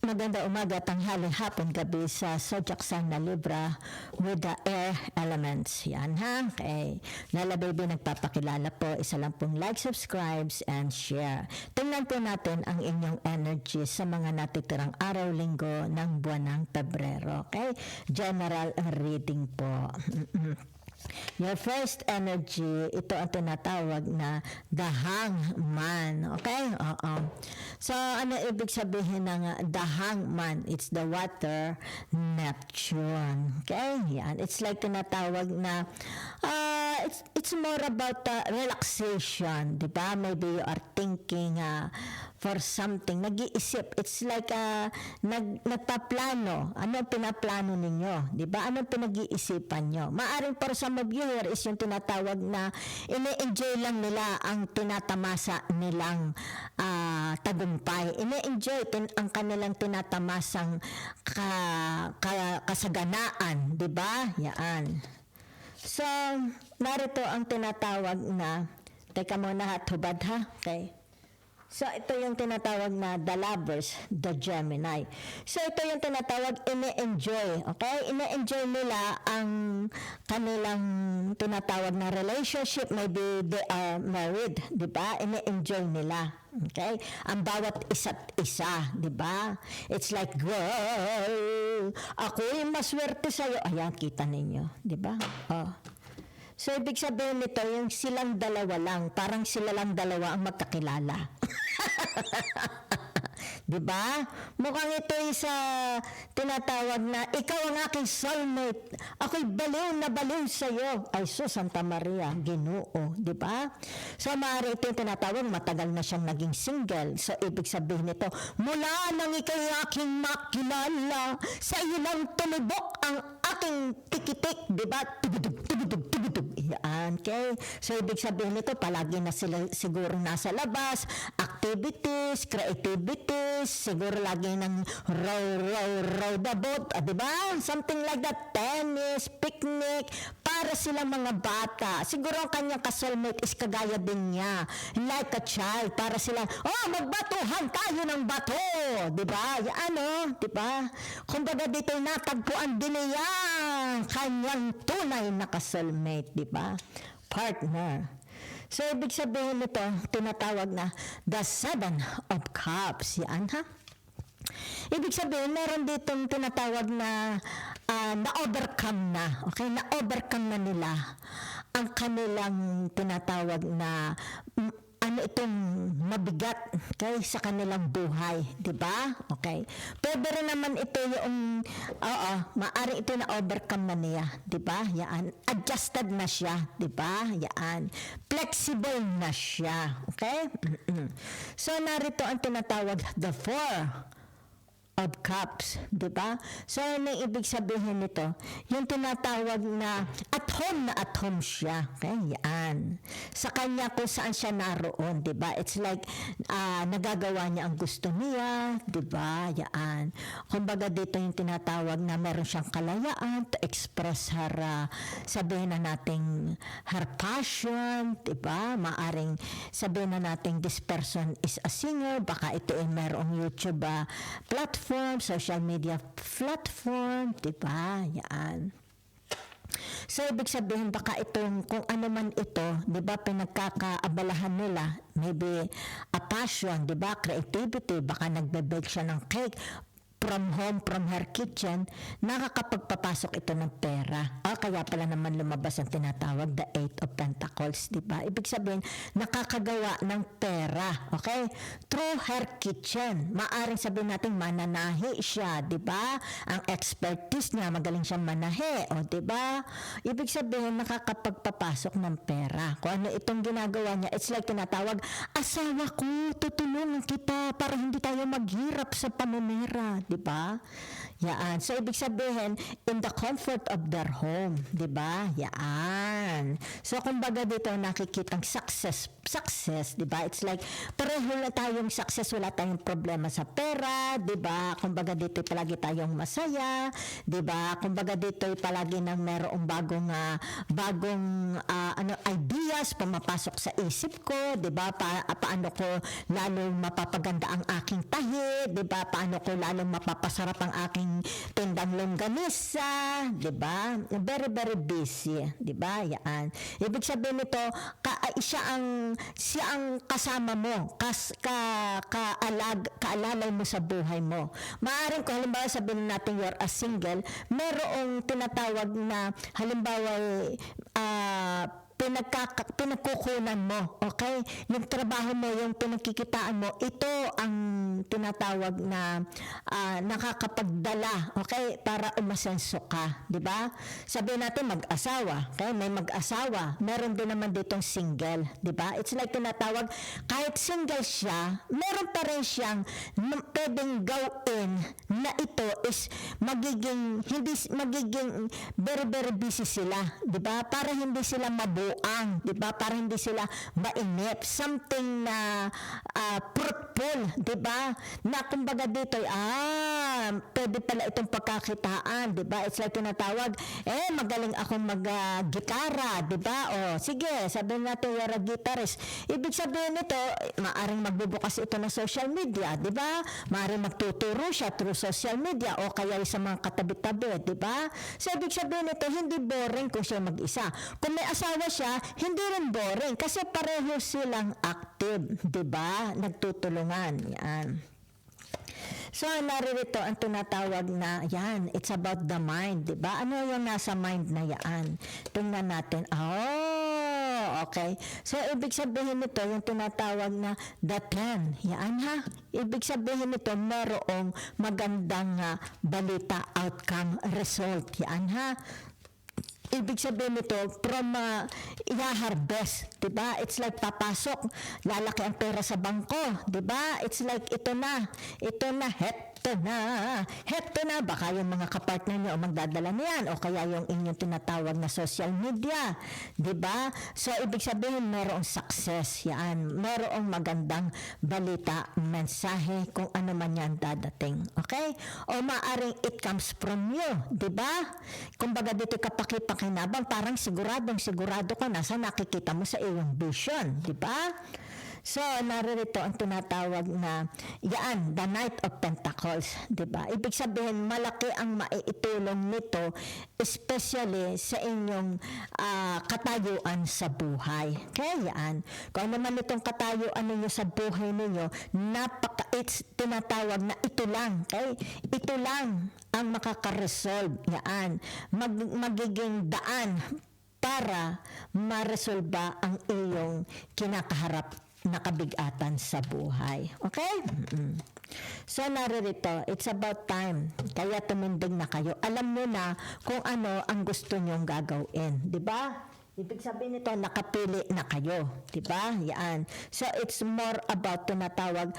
Maganda umaga, tanghali, hapon, gabi sa Zodiac Sign na Libra with the air elements. Yan ha. Okay. Lala Baby nagpapakilala po. Isa lang pong like, subscribes, and share. Tingnan po natin ang inyong energy sa mga natitirang araw, linggo ng buwan ng Pebrero. Okay? General reading po. Your first energy, ito ang tinatawag na the hangman. Okay? So, ano ibig sabihin ng the hangman? It's the water Neptune. Okay? Yan. It's like tinatawag na it's more about relaxation. Diba? Maybe you are thinking for something. Nag-iisip. It's like nagpaplano. Ano pinaplano ninyo? Diba? Ano pinag-iisipan nyo? Maaring for some of you here is yung tinatawag na ini-enjoy lang nila ang tinatamasa nilang tagumpay. Ini-enjoy ang kanilang tinatamasang kasaganaan. Diba? Yan. So, narito ang tinatawag na, teka muna hubad ha? Okay. So, ito yung tinatawag na the lovers, the Gemini. So, ito yung tinatawag ini-enjoy. Okay? Ini-enjoy nila ang kanilang tinatawag na relationship. Maybe they are married. Diba? Ini-enjoy nila. Okay? Ang bawat isa't isa. Diba? It's like, girl, ako'y maswerte sa'yo. Ayan, kita ninyo. Diba? So, ibig sabihin nito, yung silang dalawa lang, parang sila lang dalawa ang magkakilala. Diba? Mukhang ito sa tinatawag na, ikaw ang aking soulmate. Ako'y baliw na baliw sa'yo. Ay, Santa Maria, Ginoo. Diba? So, maaari ito yung tinatawag, matagal na siyang naging single. So, ibig sabihin nito, mula nang ikaw'y aking makilala, sa iyo lang tumubok ang aking tikitik. Diba? Tubudug. Yan, okay? So, ibig sabihin nito, palagi na sila siguro nasa labas, activities, creativities, siguro lagi ng row the boat, diba? Something like that, tennis, picnic, para silang mga bata. Siguro ang kanyang kasoulmate is kagaya din niya, like a child, para silang, magbatuhan tayo ng bato, diba? Yan, diba? Kumbaga dito natagpuan din niya kanyang tunay na kasoulmate, diba? Partner. So, ibig sabihin nito, tinatawag na the Seven of Cups. Yan, ha? Ibig sabihin, meron ditong tinatawag na na-overcome na. Okay? Na-overcome na nila ang kanilang tinatawag na itong mabigat sa kanilang buhay, 'di ba? Okay. Pwede rin naman ito yung maaari ito na overcome na niya, 'di ba? Yan. Adjusted na siya, 'di ba? Yan. Flexible na siya, okay? So narito ang tinatawag the Four of Cups, di ba? So, ano yung ibig sabihin nito? Yung tinatawag na at home siya. Okay? Yan. Sa kanya kung saan siya naroon, di ba? It's like, nagagawa niya ang gusto niya, di ba? Yan. Kumbaga dito yung tinatawag na meron siyang kalayaan to express her, sabihin na nating her passion, di ba? Maaring sabihin na nating this person is a singer, baka ito ay merong YouTube platform, social media platform, diba? Yan. So, ibig sabihin, baka itong, kung ano man ito, diba, pinagkakaabalahan nila, maybe a passion, diba, creativity, baka nagbe-bake siya ng cake, from home, from her kitchen, nakakapagpapasok ito ng pera. Kaya pala naman lumabas ang tinatawag the Eight of Pentacles, di ba? Ibig sabihin, nakakagawa ng pera, okay? Through her kitchen. Maaring sabihin natin mananahi siya, di ba? Ang expertise niya, magaling siyang manahi, di ba? Ibig sabihin, nakakapagpapasok ng pera. Kung ano itong ginagawa niya, it's like tinatawag, asawa ko, tutulungan kita para hindi tayo maghirap sa pamimira, di ba? Yan. So, ibig sabihin, in the comfort of their home. Diba? Yan. So, kumbaga dito, nakikitang success. Diba? It's like, pareho na tayong success, wala tayong problema sa pera. Diba? Kumbaga dito, palagi tayong masaya. Diba? Kumbaga dito, palagi nang merong bagong ideas pumapasok sa isip ko. Diba? Paano ko lalong mapapaganda ang aking tahi. Diba? Paano ko lalong mapapasarap ang aking tindang longganisa, di ba? Very, very busy, di ba? Yan. Ibig sabihin nito, siya ang kasama mo, kaalalay mo sa buhay mo. Maaring kung halimbawa sabihin natin you're a single, merong tinatawag na halimbawa pinagkukunan mo, okay? Yung trabaho mo, yung pinagkikitaan mo, ito ang tinatawag na nakakapagdala, okay? Para umasenso ka, di ba? Sabihin natin mag-asawa, okay? May mag-asawa, meron din naman ditong single, di ba? It's like tinatawag, kahit single siya, meron pa rin siyang pwedeng gawin na ito is magiging very, very busy sila, di ba? Para hindi sila mabuang, di ba? Para hindi sila mainip. Something na fruitful, di ba? Na kumbaga dito, pwede pala itong pagkakitaan, di ba? It's like tinatawag, magaling akong mag-gitara, di ba? O, sige, sabihin natin you're a guitarist. Ibig sabihin nito, maaring magbubukas ito ng social media, di ba? Maaring magtuturo siya through social media o kaya sa mga katabi-tabi, di ba? So, ibig sabihin nito, hindi boring kung siya mag-isa. Kung may asawa siya, hindi rin boring kasi pareho silang active, di ba? Nagtutulungan. Yan. So, naririto ang tinatawag na, yan, it's about the mind, di ba? Ano yung nasa mind na yan? Tingnan natin. Okay. So, ibig sabihin nito, yung tinatawag na the 10. Yan ha. Ibig sabihin nito, merong magandang balita, outcome, result. Yan ha. Ibig sabihin nito, from i-harvest, diba? It's like papasok, lalaki ang pera sa bangko, diba? It's like ito na, heto na, baka yung mga kapartner nyo magdadala niyan, o kaya yung inyong tinatawag na social media, diba? So, ibig sabihin, merong success, yan, merong magandang balita, mensahe, kung ano man yan dadating, okay? O maaring it comes from you, diba? Kumbaga dito kapakipakinabang, parang sigurado ka na sa nakikita mo sa iyong vision, diba? So, naririto ang tinatawag na, yan, the Knight of Pentacles, diba? Ibig sabihin, malaki ang maiitulong nito, especially sa inyong katayuan sa buhay. Kaya yan, kung naman itong katayuan ninyo sa buhay ninyo, it's tinatawag na ito lang, okay? Ito lang ang makaka-resolve, yan, magiging daan para maresolba ang iyong kinakaharap na kabigatan sa buhay. Okay? So, naririto, it's about time. Kaya tumindig na kayo. Alam nyo na kung ano ang gusto nyong gagawin. Diba? Ibig sabihin nito, nakapili na kayo. Diba? Yan. So, it's more about tinatawag,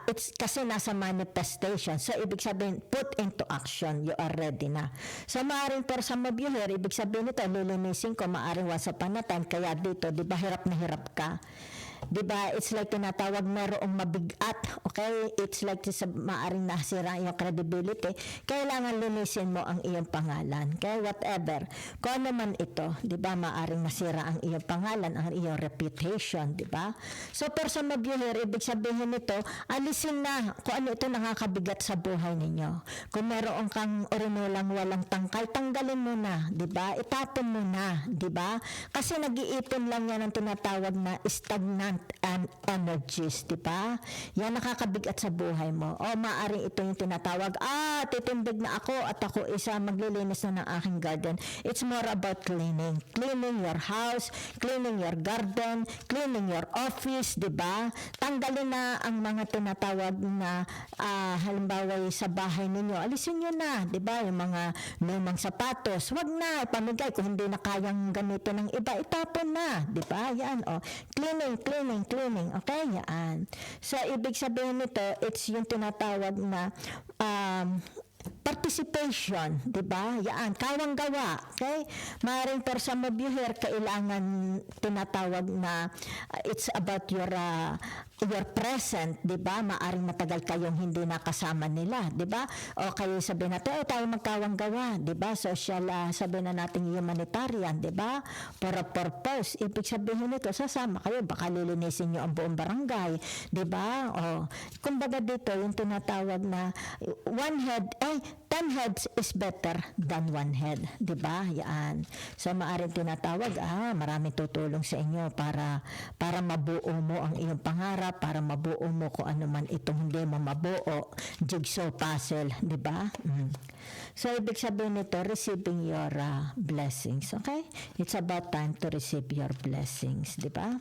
it's kasi nasa manifestation. So, ibig sabihin, put into action. You are ready na. So, maaaring for some of you here, ibig sabihin nito, lilinisin ko, maaaring once upon a time, kaya dito, diba, hirap na hirap ka. Diba, it's like tinatawag merong mabigat, okay? It's like maaring nasira yung credibility. Kailangan linisin mo ang iyong pangalan, okay? Whatever. Kung ano man ito, diba, maaring nasira ang iyong pangalan, ang iyong reputation, diba? So, for some of you here, ibig sabihin nito, alisin na kung ano ito nakakabigat sa buhay ninyo. Kung meron kang urinulang walang tangkay, tanggalin mo na, diba? Itapon mo na, diba? Kasi nag-iipon lang yan ang tinatawag na stagnant and energies, di ba? Yan nakakabigat sa buhay mo. O maaring ito yung tinatawag, titindig na ako at ako isa maglilinis na ng aking garden. It's more about cleaning. Cleaning your house, cleaning your garden, cleaning your office, di ba? Tanggalin na ang mga tinatawag na halimbawa sa bahay ninyo. Alisin nyo na, di ba? Yung mga lumang sapatos, wag na, pamigay kung hindi na kayang ganito ng iba, itapon na, di ba? Yan, cleaning, okay? Yan. So, ibig sabihin nito, it's yung tinatawag na participation, di ba? Yan, kawang gawa. Okay? Maaaring for some of you here, kailangan tinatawag na it's about your present, di ba? Maaaring matagal kayong hindi nakasama nila, di ba? O kayo sabihin natin, tayo magkawang gawa, di ba? Social, sabihin na natin humanitarian, di ba? For a purpose. Ibig sabihin nito, sasama kayo, baka lilinisin nyo ang buong barangay, di ba? O, kumbaga dito, yung tinatawag na one head, 10 heads is better than one head, di ba? Yan. So, maaaring tinatawag, maraming tutulong sa inyo para mabuo mo ang iyong pangarap, para mabuo mo kung ano man itong hindi mo mabuo. Jigsaw puzzle, di ba? So, ibig sabihin nito, receiving your blessings, okay? It's about time to receive your blessings, di ba?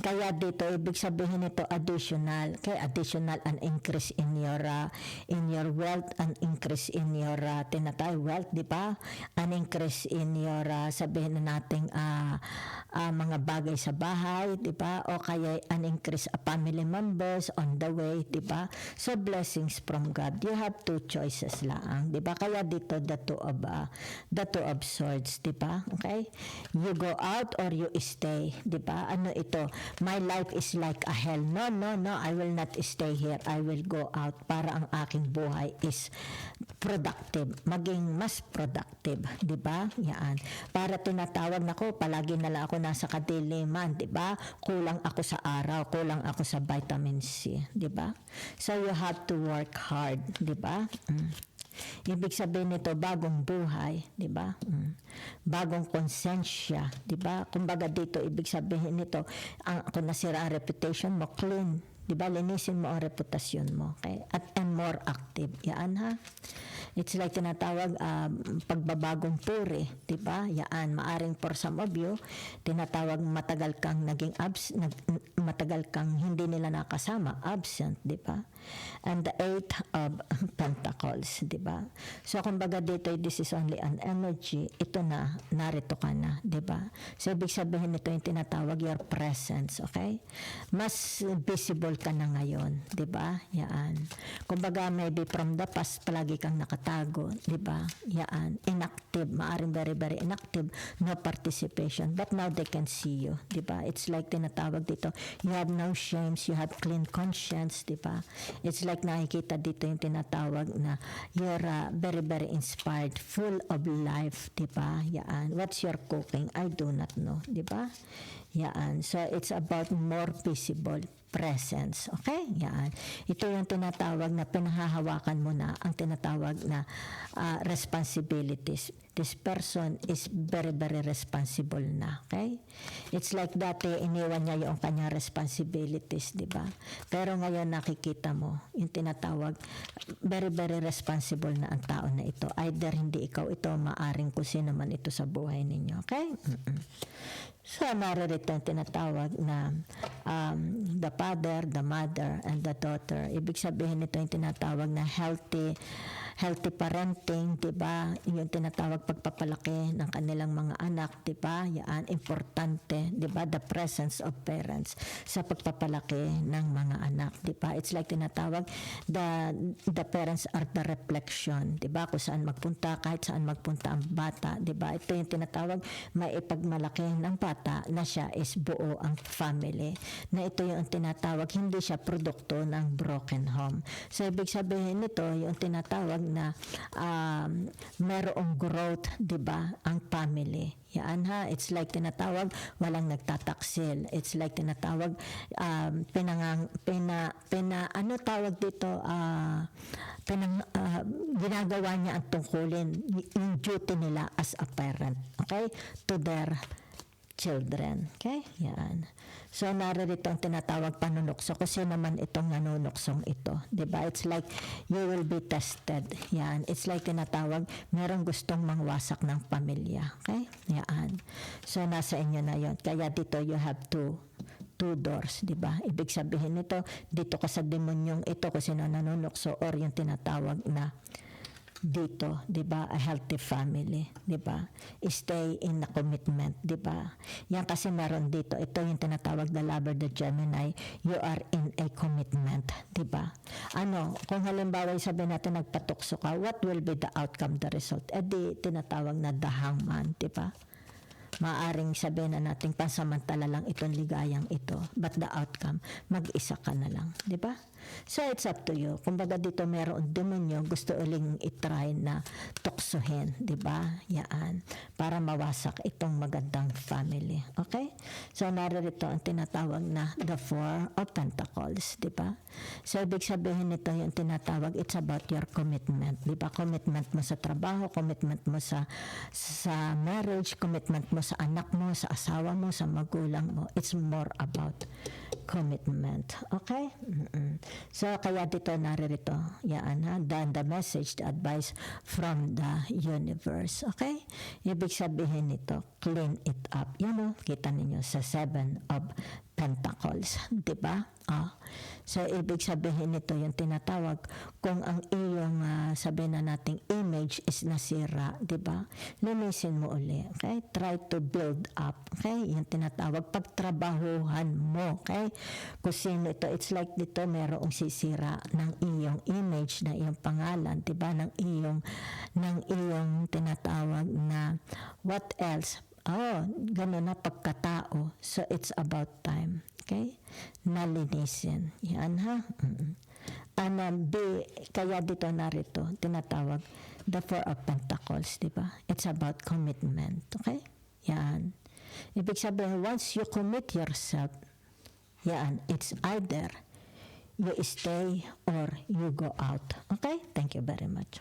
Kaya dito, ibig sabihin nito additional. Okay, additional an increase in your wealth, an increase in your wealth, di ba? An increase in your sabihin na nating mga bagay sa bahay, di ba? O kaya an increase of family members on the way, di ba? So blessings from God. You have two choices lang, di ba? Kaya dito the two of swords, di ba? Okay? You go out or you stay, di ba? Ano ito? My life is like a hell. No, I will not stay here. I will go out para ang aking buhay is productive. Maging mas productive, di ba? Yan. Para tinatawag na ko, palagi na lang ako nasa kadiliman, di ba? Kulang ako sa araw, kulang ako sa vitamin C, di ba? So you have to work hard, di ba? Ibig sabihin nito, bagong buhay, di ba? Bagong konsensya, di ba? Kumbaga dito, ibig sabihin nito, kung nasira ang reputation mo, clean, di ba? Linisin mo ang reputasyon mo, okay? And more active. Yan, ha? It's like tinatawag pagbabagong puri, di ba? Yan, maaring for some of you, tinatawag matagal kang matagal kang hindi nila nakasama, absent, di ba? And the 8 of Pentacles, di ba? So, kumbaga dito, this is only an energy. Ito na, narito ka na, di ba? So, ibig sabihin nito yung tinatawag your presence, okay? Mas visible ka na ngayon, di ba? Yan. Kumbaga, maybe from the past, palagi kang nakatago, di ba? Yan. Inactive, maaring very, very inactive, no participation. But now they can see you, di ba? It's like tinatawag dito, you have no shames, you have clean conscience, di ba? It's like nakikita dito yung tinatawag na you're very, very inspired, full of life, di ba? Yan. What's your cooking? I do not know, di ba? Yan. So, it's about more visible presence. Okay? Yan. Ito yung tinatawag na pinahahawakan mo na ang tinatawag na responsibilities. This person is very, very responsible na. Okay? It's like dati, iniwan niya yung kanyang responsibilities, di ba? Pero ngayon nakikita mo, yung tinatawag, very, very responsible na ang tao na ito. Either hindi ikaw ito, maaring kung sino man ito sa buhay ninyo. Okay? So, naririto yung tinatawag na the father, the mother, and the daughter. Ibig sabihin nito yung tinatawag na healthy parenting, di ba? Yung tinatawag pagpapalaki ng kanilang mga anak, di ba? Yan, importante, di ba? The presence of parents sa pagpapalaki ng mga anak, di ba? It's like tinatawag, the parents are the reflection, di ba? Kung saan magpunta, kahit saan magpunta ang bata, di ba? Ito yung tinatawag, maipagmalaki ng bata na siya is buo ang family. Na ito yung tinatawag, hindi siya produkto ng broken home. So, ibig sabihin nito, yung tinatawag na merong growth, di ba, ang family. Yan, ha, it's like tinatawag walang nagtataksil. It's like tinatawag ano tawag dito, ginagawa niya ang tungkulin, yung duty nila as a parent, okay, to their children. Okay? Yan. So, naririto ang tinatawag panunukso. Kasi naman itong nanunuksong ito. Diba? It's like you will be tested. Yan. It's like tinatawag merong gustong mangwasak ng pamilya. Okay? Yan. So, nasa inyo na yon. Kaya dito you have two doors, di ba? Ibig sabihin nito, dito ka sa demonyong ito kasi nanunukso or yung tinatawag na dito, 'di ba? A healthy family, 'di ba? Stay in a commitment, 'di ba? Yan kasi meron dito, ito yung tinatawag na lover, the Gemini, you are in a commitment, 'di ba? kung halimbawa sabihin natin nagpatukso ka, what will be the outcome, the result? Di tinatawag na the hangman, di ba? Maaring sabihin na natin pansamantala lang itong ligayang ito, but the outcome, mag-isa ka na lang, di ba? So it's up to you. Kumbaga dito meron demonyo gusto uling itry na tuksohin, di ba? Yaan, para mawasak itong magandang family. Okay? So narito ang tinatawag na the Four of Pentacles, di ba? So ibig sabihin nito yung tinatawag, it's about your commitment, di ba? Commitment mo sa trabaho, commitment mo sa marriage, commitment mo sa anak mo, sa asawa mo, sa magulang mo. It's more about commitment. Okay? So, kaya dito naririto. Yan ha. The message, the advice from the universe. Okay? Ibig sabihin nito, clean it up. Yan o, kita ninyo sa Seven of Pentacles. Diba? So, ibig sabihin nito yung tinatawag kung ang iyong sabihin na nating image is nasira, diba? Linisin mo uli. Okay? Try to build up. Okay? Yung tinatawag pagtrabahuhan mo. Okay? Kung sino ito, it's like dito merong sisira ng iyong image, ng iyong pangalan, diba? Ng iyong tinatawag na what else? Gano'n na pagkatao. So, it's about time. Okay? Nalinisin. Yan ha? Kaya dito narito, tinatawag the Four of Pentacles, di ba? It's about commitment. Okay? Yan. Ibig sabihin, once you commit yourself, yan, it's either you stay or you go out. Okay? Thank you very much.